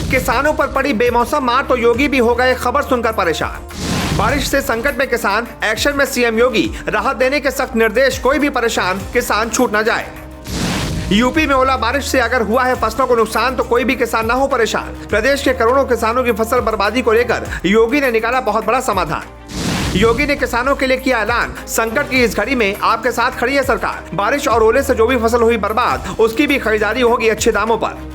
किसानों पर पड़ी बेमौसम मार तो योगी भी हो गए खबर सुनकर परेशान। बारिश से संकट में किसान, एक्शन में सीएम योगी, राहत देने के सख्त निर्देश, कोई भी परेशान किसान छूट न जाए। यूपी में ओला बारिश से अगर हुआ है फसलों को नुकसान तो कोई भी किसान ना हो परेशान। प्रदेश के करोड़ों किसानों की फसल बर्बादी को लेकर योगी ने निकाला बहुत बड़ा समाधान। योगी ने किसानों के लिए किया ऐलान, संकट की इस घड़ी में आपके साथ खड़ी है सरकार। बारिश और ओले से जो भी फसल हुई बर्बाद, उसकी भी खरीदारी होगी अच्छे दामों पर।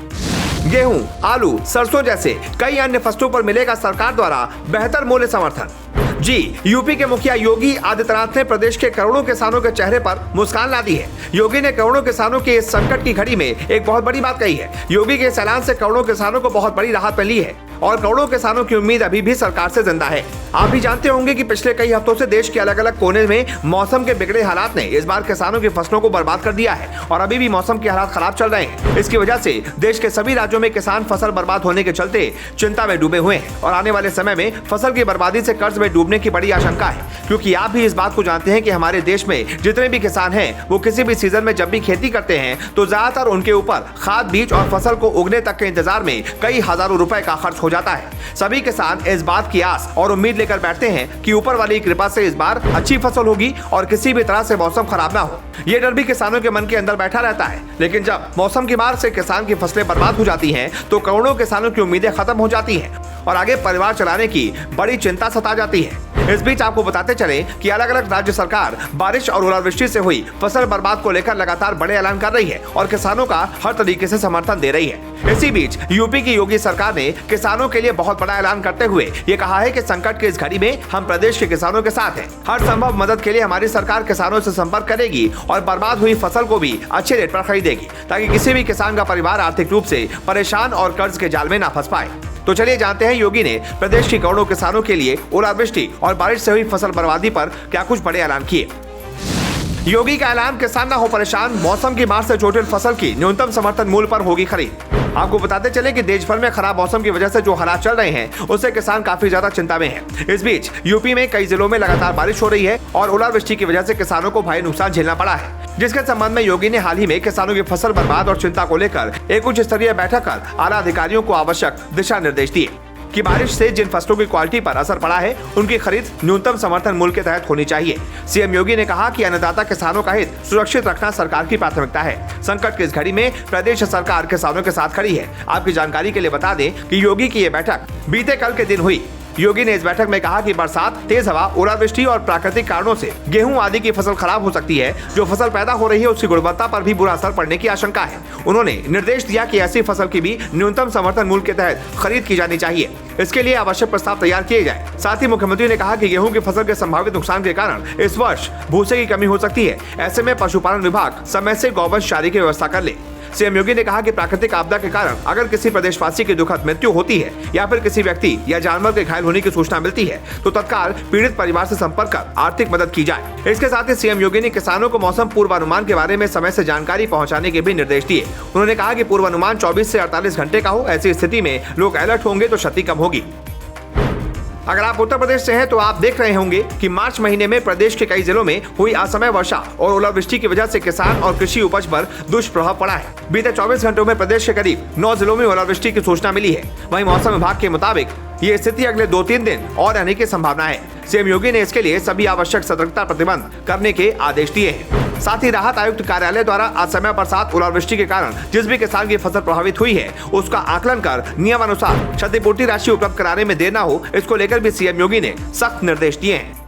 गेहूं, आलू, सरसों जैसे कई अन्य फसलों पर मिलेगा सरकार द्वारा बेहतर मूल्य समर्थन। जी, यूपी के मुखिया योगी आदित्यनाथ ने प्रदेश के करोड़ों किसानों के चेहरे पर मुस्कान ला दी है। योगी ने करोड़ों किसानों के इस संकट की घड़ी में एक बहुत बड़ी बात कही है। योगी के इस ऐलान से करोड़ों किसानों को बहुत बड़ी राहत मिली है और करोड़ों किसानों की उम्मीद अभी भी सरकार से जिंदा है। आप भी जानते होंगे कि पिछले कई हफ्तों से देश के अलग अलग कोने में मौसम के बिगड़े हालात ने इस बार किसानों की फसलों को बर्बाद कर दिया है और अभी भी मौसम के हालात खराब चल रहे हैं। इसकी वजह से देश के सभी राज्यों में किसान फसल बर्बाद होने के चलते चिंता में डूबे हुए हैं और आने वाले समय में फसल की बर्बादी से कर्ज में डूबने की बड़ी आशंका है, क्योंकि आप भी इस बात को जानते हैं कि हमारे देश में जितने भी किसान हैं वो किसी भी सीजन में जब भी खेती करते हैं तो ज्यादातर उनके ऊपर खाद, बीज और फसल को उगने तक के इंतजार में कई हजारों रुपए का खर्च हो जाता है। सभी किसान इस बात की आस और उम्मीद लेकर बैठते हैं कि ऊपर वाली कृपा से इस बार अच्छी फसल होगी और किसी भी तरह से मौसम खराब ना हो। ये डर भी किसानों के मन के अंदर बैठा रहता है, लेकिन जब मौसम की मार से किसान की फसलें बर्बाद हो जाती हैं तो करोड़ों किसानों की उम्मीदें खत्म हो जाती हैं और आगे परिवार चलाने की बड़ी चिंता सता जाती है। इस बीच आपको बताते चले कि अलग अलग राज्य सरकार बारिश और ओलावृष्टि से हुई फसल बर्बाद को लेकर लगातार बड़े ऐलान कर रही है और किसानों का हर तरीके से समर्थन दे रही है। इसी बीच यूपी की योगी सरकार ने किसानों के लिए बहुत बड़ा ऐलान करते हुए ये कहा है कि संकट की इस घड़ी में हम प्रदेश के किसानों के साथ हैं। हर संभव मदद के लिए हमारी सरकार किसानों से संपर्क करेगी और बर्बाद हुई फसल को भी अच्छे रेट पर खरीदेगी ताकि किसी भी किसान का परिवार आर्थिक रूप से परेशान और कर्ज के जाल में ना फंस पाए। तो चलिए जानते हैं योगी ने प्रदेश के करोड़ों किसानों के लिए ओलावृष्टि और बारिश से हुई फसल बर्बादी पर क्या कुछ बड़े ऐलान किए। योगी का ऐलान, किसान ना हो परेशान, मौसम की मार से चोटिल फसल की न्यूनतम समर्थन मूल्य पर होगी खरीद। आपको बताते चले कि देश भर में खराब मौसम की वजह से जो हालात चल रहे हैं उससे किसान काफी ज्यादा चिंता में हैं। इस बीच यूपी में कई जिलों में लगातार बारिश हो रही है और ओलावृष्टि की वजह से किसानों को भारी नुकसान झेलना पड़ा है, जिसके संबंध में योगी ने हाल ही में किसानों की फसल बर्बाद और चिंता को लेकर एक उच्च स्तरीय बैठक कर आला अधिकारियों को आवश्यक दिशा निर्देश दिए कि बारिश से जिन फसलों की क्वालिटी पर असर पड़ा है उनकी खरीद न्यूनतम समर्थन मूल्य के तहत होनी चाहिए। सीएम योगी ने कहा कि अन्नदाता किसानों का हित सुरक्षित रखना सरकार की प्राथमिकता है। संकट की इस घड़ी में प्रदेश सरकार किसानों के साथ खड़ी है। आपकी जानकारी के लिए बता दें कि योगी की ये बैठक बीते कल के दिन हुई। योगी ने इस बैठक में कहा कि बरसात, तेज हवा, ओलावृष्टि और प्राकृतिक कारणों से गेहूं आदि की फसल खराब हो सकती है। जो फसल पैदा हो रही है उसकी गुणवत्ता पर भी बुरा असर पड़ने की आशंका है। उन्होंने निर्देश दिया कि ऐसी फसल की भी न्यूनतम समर्थन मूल्य के तहत खरीद की जानी चाहिए। इसके लिए आवश्यक प्रस्ताव तैयार किए जाए। साथ ही मुख्यमंत्री ने कहा कि गेहूं की फसल के संभावित नुकसान के कारण इस वर्ष भूसे की कमी हो सकती है। ऐसे में पशुपालन विभाग समय से गौवंश चारे की व्यवस्था कर ले। सीएम योगी ने कहा कि प्राकृतिक आपदा के कारण अगर किसी प्रदेशवासी की दुखद मृत्यु होती है या फिर किसी व्यक्ति या जानवर के घायल होने की सूचना मिलती है तो तत्काल पीड़ित परिवार से संपर्क कर आर्थिक मदद की जाए। इसके साथ ही सीएम योगी ने किसानों को मौसम पूर्वानुमान के बारे में समय से जानकारी पहुंचाने के भी निर्देश दिए। उन्होंने कहा कि पूर्वानुमान 24 से 48 घंटे का हो। ऐसी स्थिति में लोग अलर्ट होंगे तो क्षति कम होगी। अगर आप उत्तर प्रदेश से हैं तो आप देख रहे होंगे कि मार्च महीने में प्रदेश के कई जिलों में हुई असमय वर्षा और ओलावृष्टि की वजह से किसान और कृषि उपज पर दुष्प्रभाव पड़ा है। बीते 24 घंटों में प्रदेश के करीब 9 जिलों में ओलावृष्टि की सूचना मिली है। वहीं मौसम विभाग के मुताबिक ये स्थिति अगले 2-3 दिन और रहने की संभावना है। सीएम योगी ने इसके लिए सभी आवश्यक सतर्कता प्रतिबंध करने के आदेश दिए हैं। साथ ही राहत आयुक्त कार्यालय द्वारा असमय बरसात, ओलावृष्टि के कारण जिस भी किसान की फसल प्रभावित हुई है उसका आकलन कर नियमानुसार क्षतिपूर्ति राशि उपलब्ध कराने में देर न हो, इसको लेकर भी सीएम योगी ने सख्त निर्देश दिए हैं।